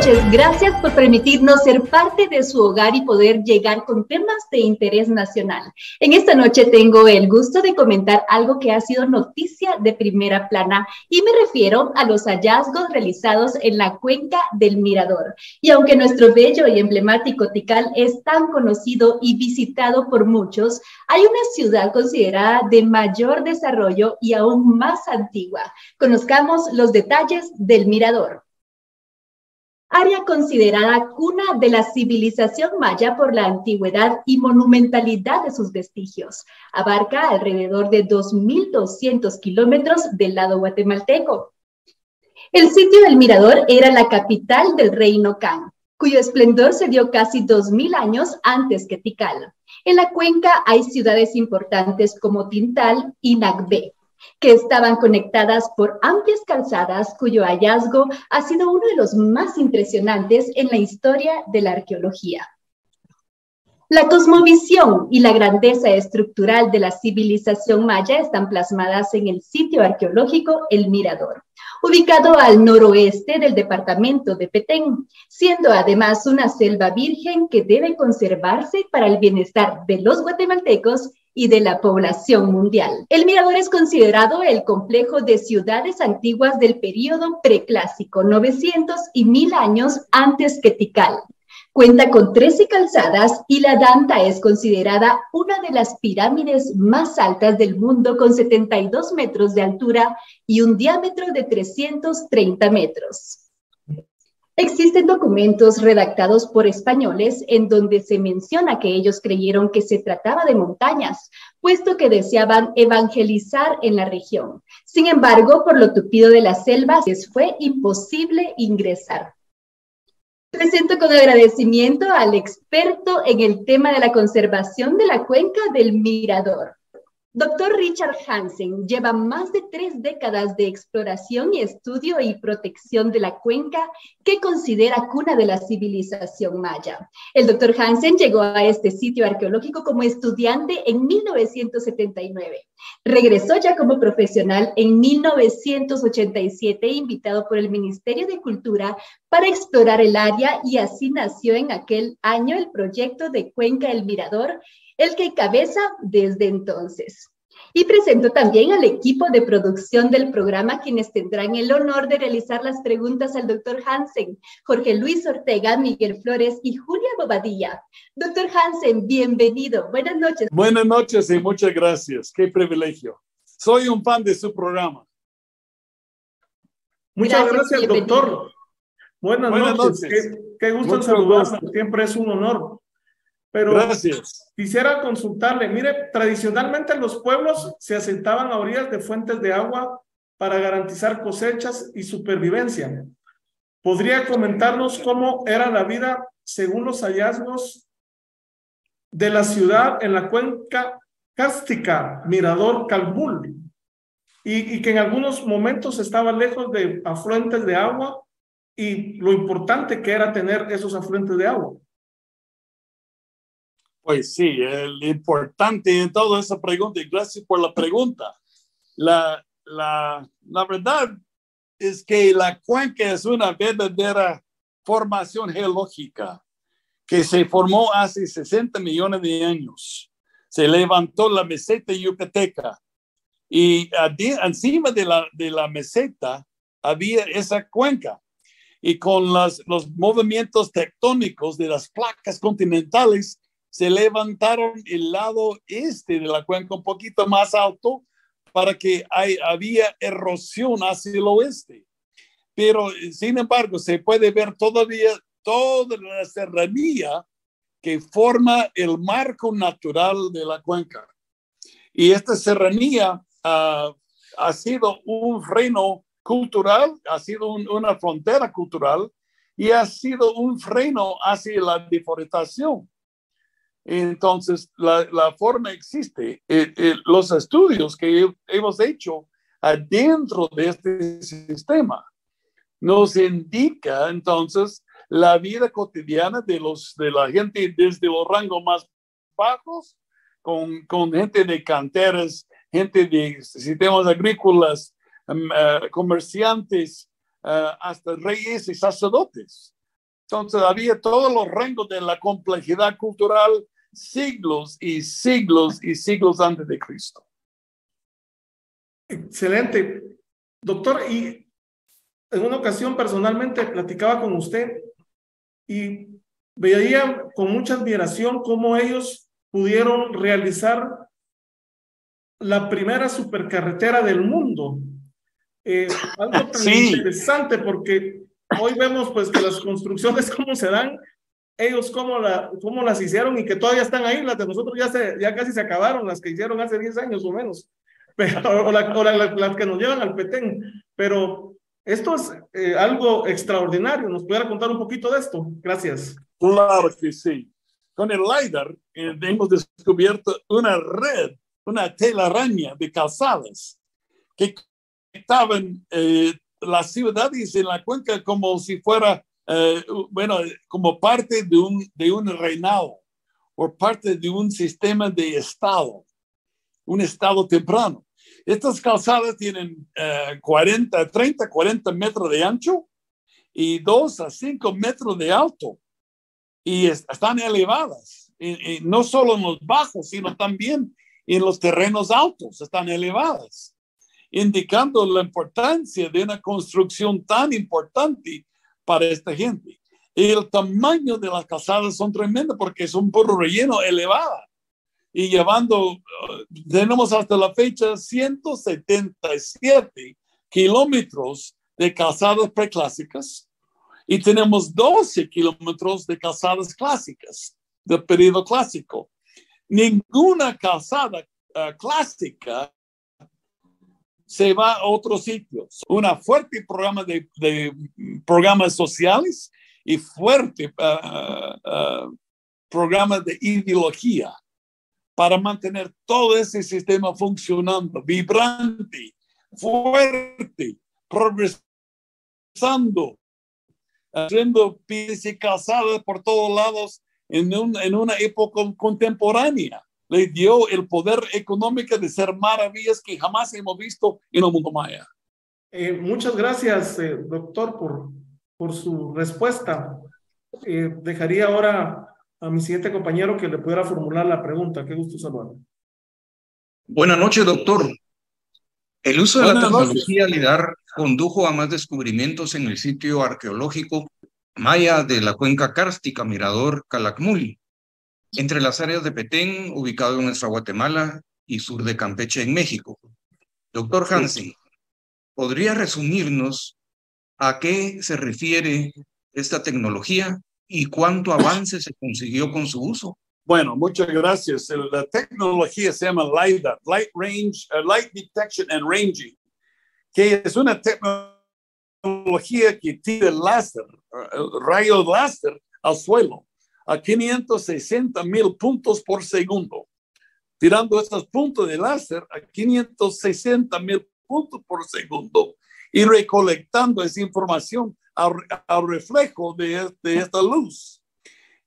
noches, gracias por permitirnos ser parte de su hogar y poder llegar con temas de interés nacional. En esta noche tengo el gusto de comentar algo que ha sido noticia de primera plana y me refiero a los hallazgos realizados en la cuenca del Mirador. Y aunque nuestro bello y emblemático Tikal es tan conocido y visitado por muchos, hay una ciudad considerada de mayor desarrollo y aún más antigua. Conozcamos los detalles del Mirador. Área considerada cuna de la civilización maya por la antigüedad y monumentalidad de sus vestigios. Abarca alrededor de 2.200 kilómetros del lado guatemalteco. El sitio del Mirador era la capital del reino Can, cuyo esplendor se dio casi 2.000 años antes que Tikal. En la cuenca hay ciudades importantes como Tintal y Nagbe, que estaban conectadas por amplias calzadas cuyo hallazgo ha sido uno de los más impresionantes en la historia de la arqueología. La cosmovisión y la grandeza estructural de la civilización maya están plasmadas en el sitio arqueológico El Mirador, ubicado al noroeste del departamento de Petén, siendo además una selva virgen que debe conservarse para el bienestar de los guatemaltecos y de la población mundial. El Mirador es considerado el complejo de ciudades antiguas del período preclásico, 900 y 1000 años antes que Tikal. Cuenta con 13 calzadas y la Danta es considerada una de las pirámides más altas del mundo con 72 metros de altura y un diámetro de 330 metros. Existen documentos redactados por españoles en donde se menciona que ellos creyeron que se trataba de montañas, puesto que deseaban evangelizar en la región. Sin embargo, por lo tupido de la selva, les fue imposible ingresar. Presento con agradecimiento al experto en el tema de la conservación de la cuenca del Mirador. Dr. Richard Hansen lleva más de 3 décadas de exploración y estudio y protección de la cuenca que considera cuna de la civilización maya. El Dr. Hansen llegó a este sitio arqueológico como estudiante en 1979. Regresó ya como profesional en 1987, invitado por el Ministerio de Cultura para explorar el área, y así nació en aquel año el proyecto de Cuenca El Mirador, el que encabeza desde entonces. Y presento también al equipo de producción del programa, quienes tendrán el honor de realizar las preguntas al Dr. Hansen: Jorge Luis Ortega, Miguel Flores y Julia Bobadilla. Dr. Hansen, bienvenido. Buenas noches. Buenas noches y muchas gracias. Qué privilegio. Soy un fan de su programa. Muchas gracias, doctor. Buenas noches. Qué gusto en saludarla. Siempre es un honor. Pero gracias. Quisiera consultarle, mire, tradicionalmente los pueblos se asentaban a orillas de fuentes de agua para garantizar cosechas y supervivencia. ¿Podría comentarnos cómo era la vida según los hallazgos de la ciudad en la cuenca kárstica Mirador Calbull? Y que en algunos momentos estaba lejos de afluentes de agua y lo importante que era tener esos afluentes de agua. Pues sí, el importante en toda esa pregunta, y gracias por la pregunta. La verdad es que la cuenca es una verdadera formación geológica que se formó hace 60 millones de años. Se levantó la meseta yucateca y encima de la meseta había esa cuenca. Y con los movimientos tectónicos de las placas continentales, se levantaron el lado este de la cuenca un poquito más alto para que había erosión hacia el oeste. Pero, sin embargo, se puede ver todavía toda la serranía que forma el marco natural de la cuenca. Y esta serranía ha sido un freno cultural, ha sido una frontera cultural y ha sido un freno hacia la deforestación. Entonces, la forma existe. Los estudios que hemos hecho adentro de este sistema nos indica, entonces, la vida cotidiana de la gente desde los rangos más bajos, con gente de canteras, gente de sistemas agrícolas, comerciantes, hasta reyes y sacerdotes. Entonces había todos los rangos de la complejidad cultural, siglos y siglos y siglos antes de Cristo. Excelente. Doctor, y en una ocasión personalmente platicaba con usted y veía con mucha admiración cómo ellos pudieron realizar la primera supercarretera del mundo. Algo tan interesante, porque hoy vemos pues que las construcciones cómo se dan, ellos cómo las hicieron y que todavía están ahí. Las de nosotros ya casi se acabaron, las que hicieron hace 10 años o menos, pero, o las que nos llevan al Petén. Pero esto es algo extraordinario. ¿Nos pudiera contar un poquito de esto? Gracias. Claro que sí. Con el LiDAR hemos descubierto una red, una telaraña de calzadas que conectaban las ciudades en la cuenca como si fuera, como parte de un reinado o parte de un sistema de estado, un estado temprano. Estas calzadas tienen 40 metros de ancho y 2 a 5 metros de alto. Y están elevadas, y no solo en los bajos, sino también en los terrenos altos, están elevadas, indicando la importancia de una construcción tan importante para esta gente. Y el tamaño de las calzadas son tremendas porque son por relleno elevada. Y tenemos hasta la fecha 177 kilómetros de calzadas preclásicas. Y tenemos 12 kilómetros de calzadas clásicas, del periodo clásico. Ninguna calzada clásica se va a otros sitios. Un fuerte programa de programas sociales y fuerte programa de ideología para mantener todo ese sistema funcionando, vibrante, fuerte, progresando, haciendo pies y calzadas por todos lados en una época contemporánea. Le dio el poder económico de hacer maravillas que jamás hemos visto en el mundo maya. Muchas gracias, doctor, por su respuesta. Dejaría ahora a mi siguiente compañero que le pudiera formular la pregunta. Qué gusto saludarlo. Buenas noches, doctor. El uso de la tecnología LiDAR condujo a más descubrimientos en el sitio arqueológico maya de la cuenca kárstica Mirador Calakmul, entre las áreas de Petén, ubicado en nuestra Guatemala, y sur de Campeche, en México. Doctor Hansen, ¿podría resumirnos a qué se refiere esta tecnología y cuánto avance se consiguió con su uso? Bueno, muchas gracias. La tecnología se llama LiDAR, Light Detection and Ranging, que es una tecnología que tira láser, rayos láser al suelo a 560,000 puntos por segundo, tirando estos puntos de láser a 560,000 puntos por segundo y recolectando esa información al reflejo de esta luz.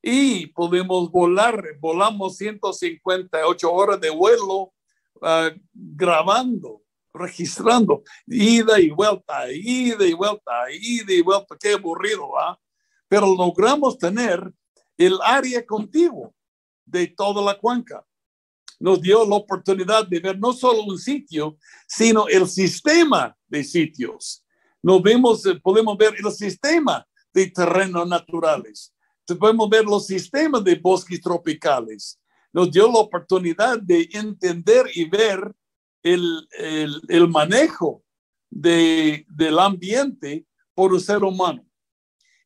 Y podemos volamos 158 horas de vuelo grabando, registrando, ida y vuelta, ida y vuelta, ida y vuelta. Qué aburrido, ¿ah? Pero logramos tener el área contigua de toda la cuenca. Nos dio la oportunidad de ver no solo un sitio, sino el sistema de sitios. Podemos ver el sistema de terrenos naturales. Podemos ver los sistemas de bosques tropicales. Nos dio la oportunidad de entender y ver el manejo del ambiente por el ser humano.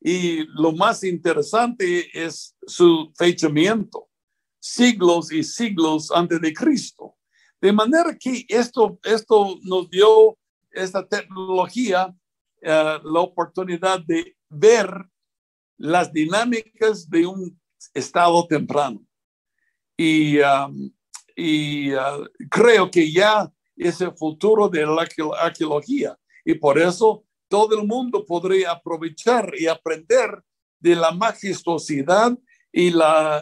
Y lo más interesante es su fechamiento, siglos y siglos antes de Cristo. De manera que esto nos dio, esta tecnología, la oportunidad de ver las dinámicas de un estado temprano. Y creo que ya es el futuro de la arqueología. Y por eso todo el mundo podría aprovechar y aprender de la majestuosidad y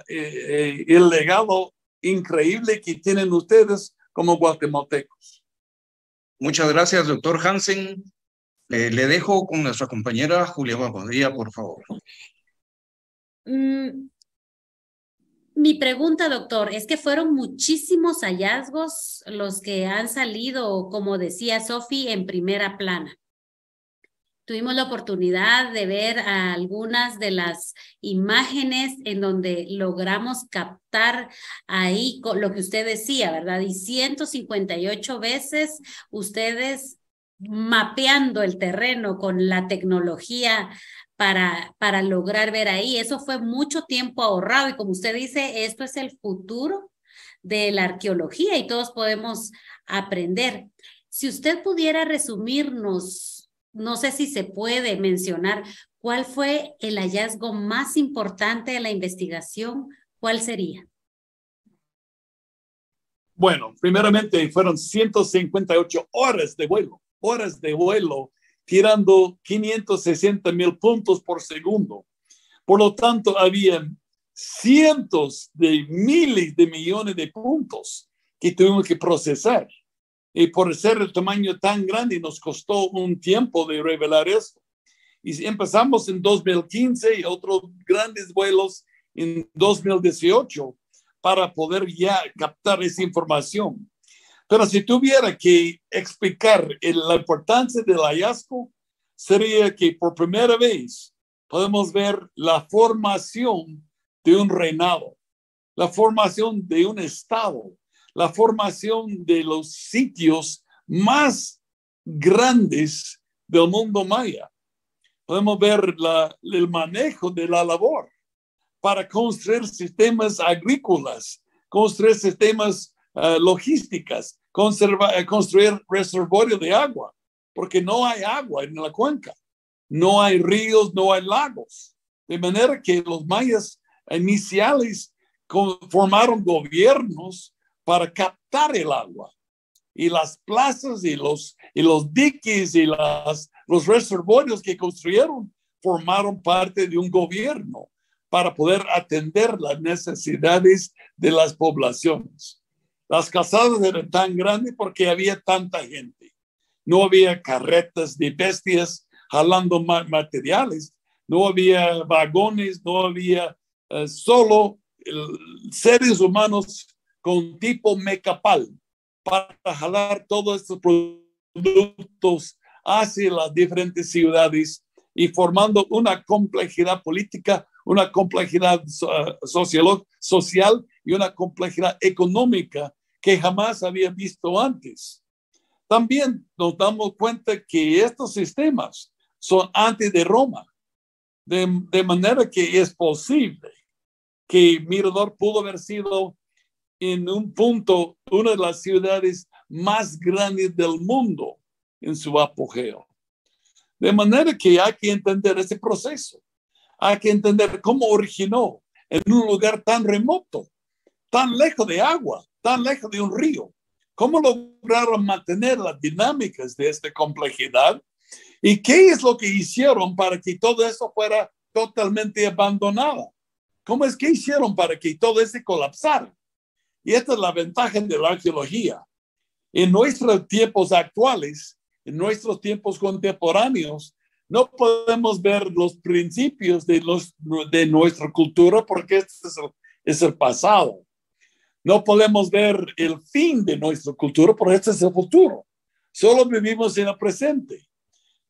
el legado increíble que tienen ustedes como guatemaltecos. Muchas gracias, doctor Hansen. Le dejo con nuestra compañera Julia Bobadilla, por favor. Mi pregunta, doctor, es que fueron muchísimos hallazgos los que han salido, como decía Sofi, en primera plana. Tuvimos la oportunidad de ver algunas de las imágenes en donde logramos captar ahí lo que usted decía, ¿verdad? Y 158 veces ustedes mapeando el terreno con la tecnología para lograr ver ahí. Eso fue mucho tiempo ahorrado y como usted dice, esto es el futuro de la arqueología y todos podemos aprender. Si usted pudiera resumirnos, no sé si se puede mencionar, ¿cuál fue el hallazgo más importante de la investigación? ¿Cuál sería? Bueno, primeramente fueron 158 horas de vuelo, tirando 560,000 puntos por segundo. Por lo tanto, había cientos de miles de millones de puntos que tuvimos que procesar. Y por ser el tamaño tan grande, nos costó un tiempo de revelar esto. Y empezamos en 2015 y otros grandes vuelos en 2018 para poder ya captar esa información. Pero si tuviera que explicar la importancia del hallazgo, sería que por primera vez podemos ver la formación de un reinado, la formación de un estado, la formación de los sitios más grandes del mundo maya. Podemos ver el manejo de la labor para construir sistemas agrícolas, construir sistemas logísticas, construir reservorios de agua, porque no hay agua en la cuenca, no hay ríos, no hay lagos. De manera que los mayas iniciales formaron gobiernos para captar el agua. Y las plazas y los diques y los reservorios que construyeron formaron parte de un gobierno para poder atender las necesidades de las poblaciones. Las calzadas eran tan grandes porque había tanta gente. No había carretas de bestias jalando materiales, no había vagones, no había solo seres humanos con tipo mecapal para jalar todos estos productos hacia las diferentes ciudades y formando una complejidad política, una complejidad social y una complejidad económica que jamás había visto antes. También nos damos cuenta que estos sistemas son antes de Roma, de manera que es posible que Mirador pudo haber sido en un punto una de las ciudades más grandes del mundo en su apogeo. De manera que hay que entender ese proceso. Hay que entender cómo originó en un lugar tan remoto, tan lejos de agua, tan lejos de un río. ¿Cómo lograron mantener las dinámicas de esta complejidad? ¿Y qué es lo que hicieron para que todo eso fuera totalmente abandonado? ¿Cómo es que hicieron para que todo eso colapsara? Y esta es la ventaja de la arqueología. En nuestros tiempos actuales, en nuestros tiempos contemporáneos, no podemos ver los principios de nuestra cultura porque este es el pasado. No podemos ver el fin de nuestra cultura porque este es el futuro. Solo vivimos en el presente.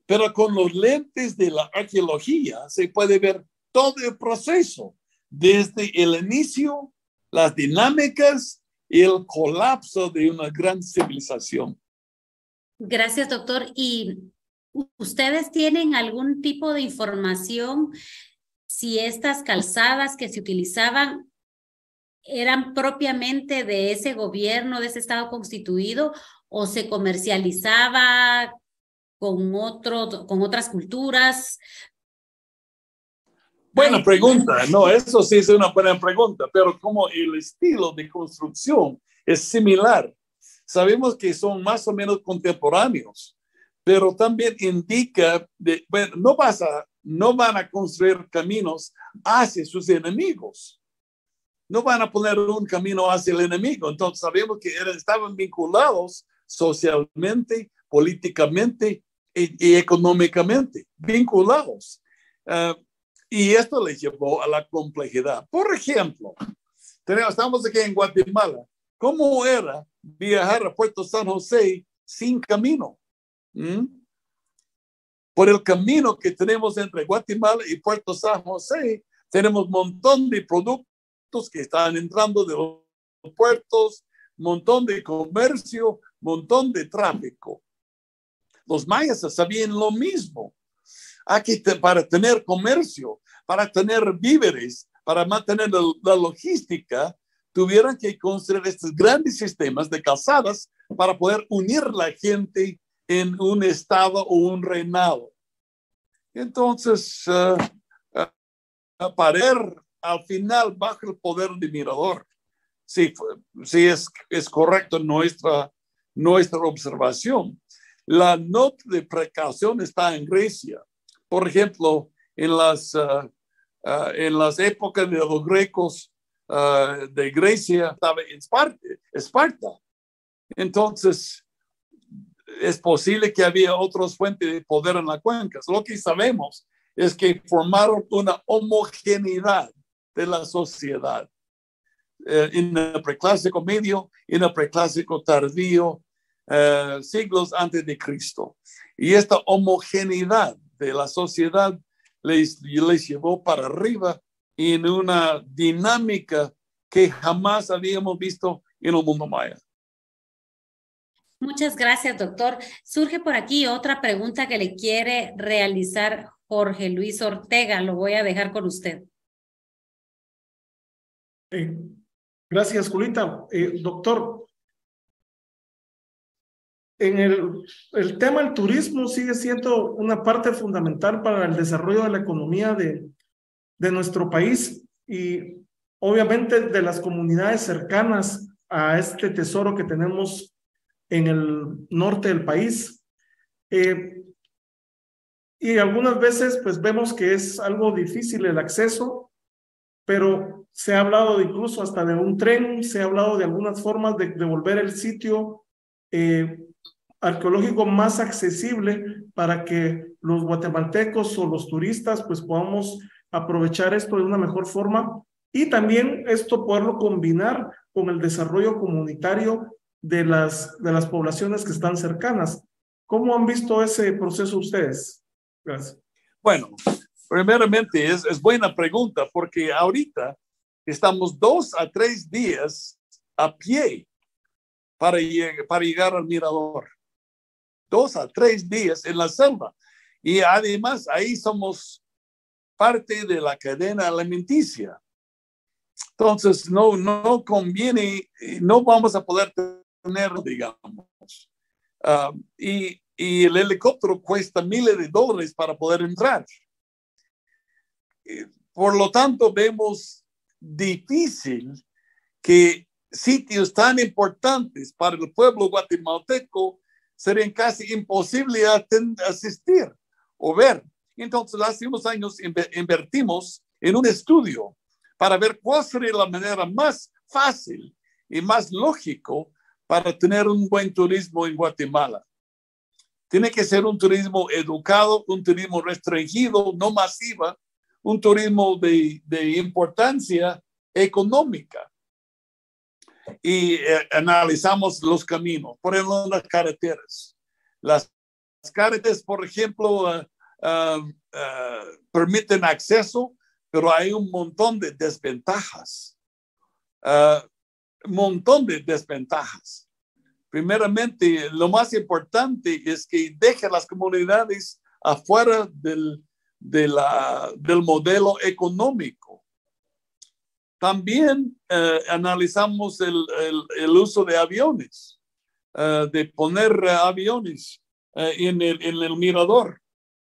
Pero con los lentes de la arqueología se puede ver todo el proceso, desde el inicio, las dinámicas y el colapso de una gran civilización. Gracias, doctor. ¿Y ustedes tienen algún tipo de información si estas calzadas que se utilizaban eran propiamente de ese gobierno, de ese estado constituido, o se comercializaba con otras culturas? Buena pregunta. No, eso sí es una buena pregunta, pero como el estilo de construcción es similar, sabemos que son más o menos contemporáneos, pero también indica, bueno, no van a construir caminos hacia sus enemigos. No van a poner un camino hacia el enemigo. Entonces sabemos que estaban vinculados socialmente, políticamente y económicamente, vinculados. Y esto les llevó a la complejidad. Por ejemplo, estamos aquí en Guatemala. ¿Cómo era viajar a Puerto San José sin camino? Por el camino que tenemos entre Guatemala y Puerto San José, tenemos un montón de productos que están entrando de los puertos, un montón de comercio, un montón de tráfico. Los mayas sabían lo mismo. Aquí para tener comercio, para tener víveres, para mantener la logística, tuvieron que construir estos grandes sistemas de calzadas para poder unir la gente en un estado o un reinado. Entonces, parar al final bajo el poder de Mirador. Sí, es correcto nuestra observación. La nota de precaución está en Grecia. Por ejemplo, en las épocas de los grecos de Grecia, estaba en Esparta. Entonces, es posible que había otras fuentes de poder en la cuenca. Lo que sabemos es que formaron una homogeneidad de la sociedad en el preclásico medio y en el preclásico tardío, siglos antes de Cristo. Y esta homogeneidad de la sociedad les llevó para arriba en una dinámica que jamás habíamos visto en el mundo maya. Muchas gracias, doctor. Surge por aquí otra pregunta que le quiere realizar Jorge Luis Ortega. Lo voy a dejar con usted. Gracias, Julita. Doctor, en el tema del turismo sigue siendo una parte fundamental para el desarrollo de la economía de nuestro país y obviamente de las comunidades cercanas a este tesoro que tenemos en el norte del país. Y algunas veces pues vemos que es algo difícil el acceso, pero se ha hablado incluso hasta de un tren, se ha hablado de algunas formas de volver el sitio arqueológico más accesible para que los guatemaltecos o los turistas pues podamos aprovechar esto de una mejor forma y también esto poderlo combinar con el desarrollo comunitario de las poblaciones que están cercanas. ¿Cómo han visto ese proceso ustedes? Gracias. Bueno, primeramente es buena pregunta porque ahorita estamos 2 a 3 días a pie para llegar al mirador. 2 a 3 días en la selva. Y además ahí somos parte de la cadena alimenticia. Entonces no conviene, no vamos a poder tener, digamos. Y el helicóptero cuesta miles de dólares para poder entrar. Por lo tanto, vemos difícil que sitios tan importantes para el pueblo guatemalteco serían casi imposibles asistir o ver. Entonces, hace unos años invertimos en un estudio para ver cuál sería la manera más fácil y más lógico para tener un buen turismo en Guatemala. Tiene que ser un turismo educado, un turismo restringido, no masiva, un turismo de importancia económica. Y analizamos los caminos, por ejemplo, las carreteras. Las carreteras, por ejemplo, permiten acceso, pero hay un montón de desventajas. Primeramente, lo más importante es que deje las comunidades afuera del modelo económico. También analizamos el uso de aviones, de poner aviones en el mirador,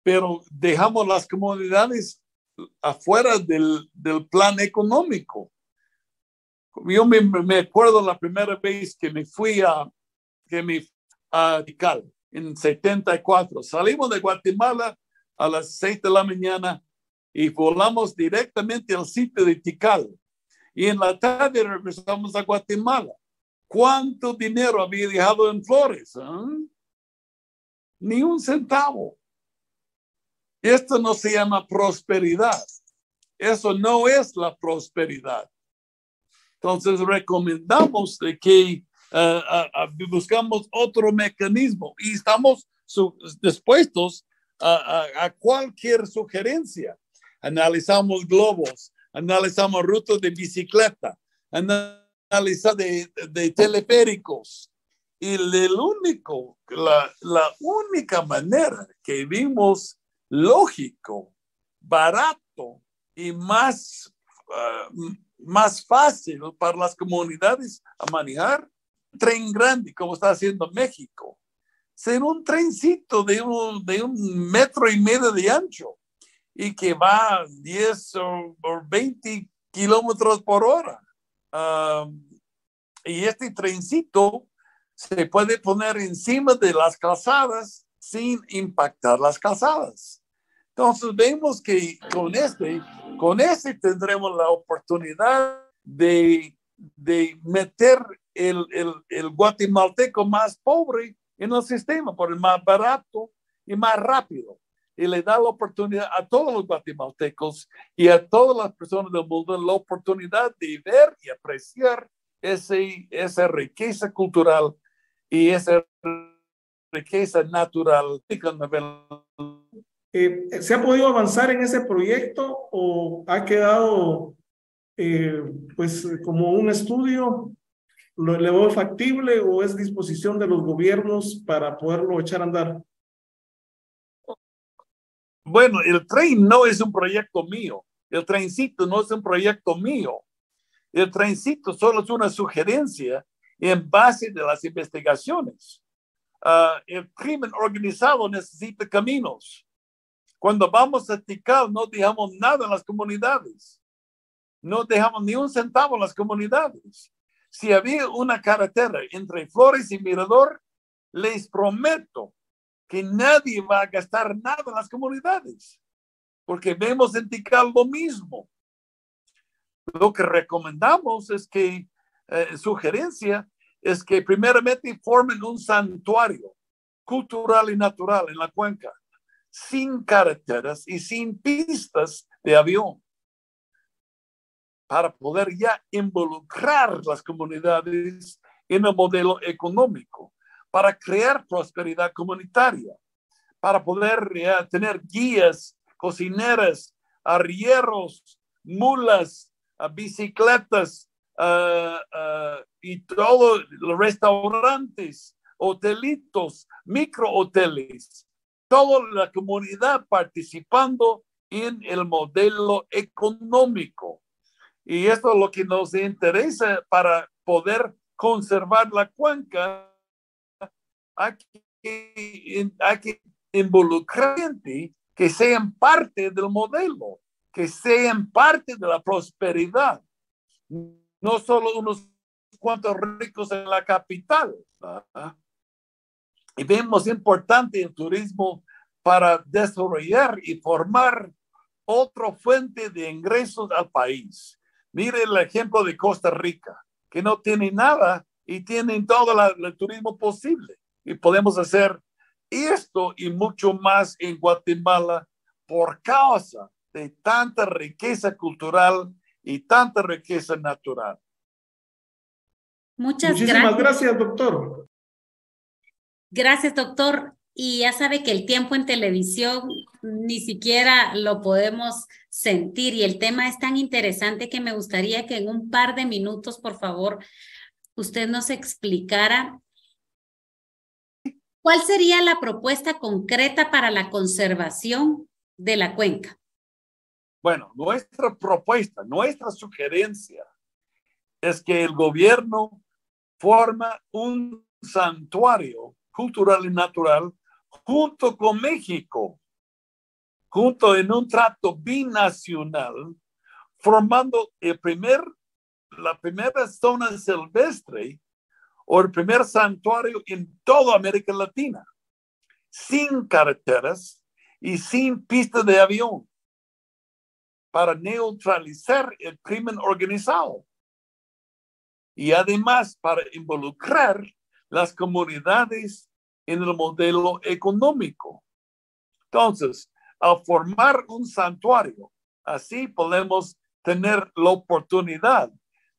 pero dejamos las comunidades afuera del plan económico. Yo me acuerdo la primera vez que me fui a Tikal en 74. Salimos de Guatemala a las 6 de la mañana y volamos directamente al sitio de Tikal. Y en la tarde regresamos a Guatemala. ¿Cuánto dinero había dejado en flores? Ni un centavo. Esto no se llama prosperidad. Eso no es la prosperidad. Entonces recomendamos de que buscamos otro mecanismo y estamos dispuestos a cualquier sugerencia. Analizamos globos, analizamos rutas de bicicleta, analizamos de teleféricos. Y la única manera que vimos lógico, barato y más fácil para las comunidades a manejar, un tren grande como está haciendo México, ser un trencito de un 1,5 metros de ancho y que va 10 o 20 kilómetros por hora. Y este trencito se puede poner encima de las calzadas sin impactar las calzadas. Entonces vemos que con este tendremos la oportunidad de meter el guatemalteco más pobre en el sistema por el más barato y más rápido. Y le da la oportunidad a todos los guatemaltecos y a todas las personas del mundo la oportunidad de ver y apreciar esa riqueza cultural y esa riqueza natural. ¿Se ha podido avanzar en ese proyecto o ha quedado pues como un estudio? ¿Le veo factible o es disposición de los gobiernos para poderlo echar a andar? Bueno, el tren no es un proyecto mío. El trencito no es un proyecto mío. El trencito solo es una sugerencia en base de las investigaciones. El crimen organizado necesita caminos. Cuando vamos a Tikal no dejamos nada en las comunidades. No dejamos ni un centavo en las comunidades. Si había una carretera entre Flores y Mirador, les prometo que nadie va a gastar nada en las comunidades, porque vemos en Tikal lo mismo. Lo que recomendamos es que, sugerencia, es que primeramente formen un santuario cultural y natural en la cuenca, sin carreteras y sin pistas de avión, para poder ya involucrar las comunidades en el modelo económico, para crear prosperidad comunitaria, para poder tener guías, cocineras, arrieros, mulas, bicicletas y todos los restaurantes, hotelitos, microhoteles, toda la comunidad participando en el modelo económico. Y esto es lo que nos interesa para poder conservar la cuenca. Hay que involucrar gente que sean parte del modelo, que sean parte de la prosperidad. No solo unos cuantos ricos en la capital. Y vemos importante el turismo para desarrollar y formar otra fuente de ingresos al país. Mire el ejemplo de Costa Rica, que no tiene nada y tienen todo el turismo posible. Y podemos hacer esto y mucho más en Guatemala por causa de tanta riqueza cultural y tanta riqueza natural. Muchísimas gracias, doctor. Gracias, doctor. Y ya sabe que el tiempo en televisión ni siquiera lo podemos sentir y el tema es tan interesante que me gustaría que en un par de minutos, por favor, usted nos explicara cuál sería la propuesta concreta para la conservación de la cuenca. Bueno, nuestra propuesta, nuestra sugerencia es que el gobierno forma un santuario cultural y natural junto con México, junto en un trato binacional, formando la primera zona silvestre o el primer santuario en toda América Latina, sin carreteras y sin pistas de avión, para neutralizar el crimen organizado y además para involucrar las comunidades en el modelo económico. Entonces, al formar un santuario, Así podemos tener la oportunidad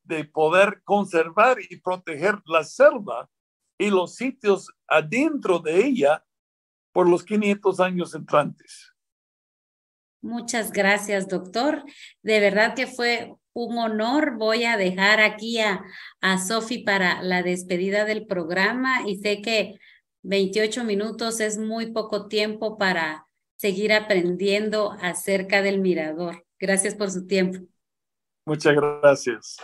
de poder conservar y proteger la selva y los sitios adentro de ella por los 500 años entrantes. Muchas gracias, doctor. De verdad que fue un honor. Voy a dejar aquí a Sophie para la despedida del programa y sé que 28 minutos es muy poco tiempo para seguir aprendiendo acerca del mirador. Gracias por su tiempo. Muchas gracias.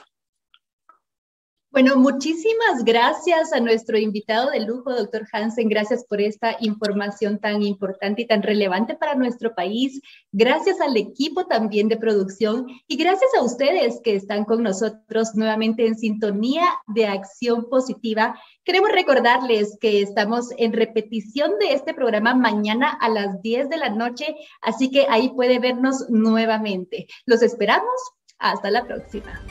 Bueno, muchísimas gracias a nuestro invitado de lujo, doctor Hansen. Gracias por esta información tan importante y tan relevante para nuestro país. Gracias al equipo también de producción y gracias a ustedes que están con nosotros nuevamente en sintonía de Acción Positiva. Queremos recordarles que estamos en repetición de este programa mañana a las 10 de la noche, así que ahí puede vernos nuevamente. Los esperamos. Hasta la próxima.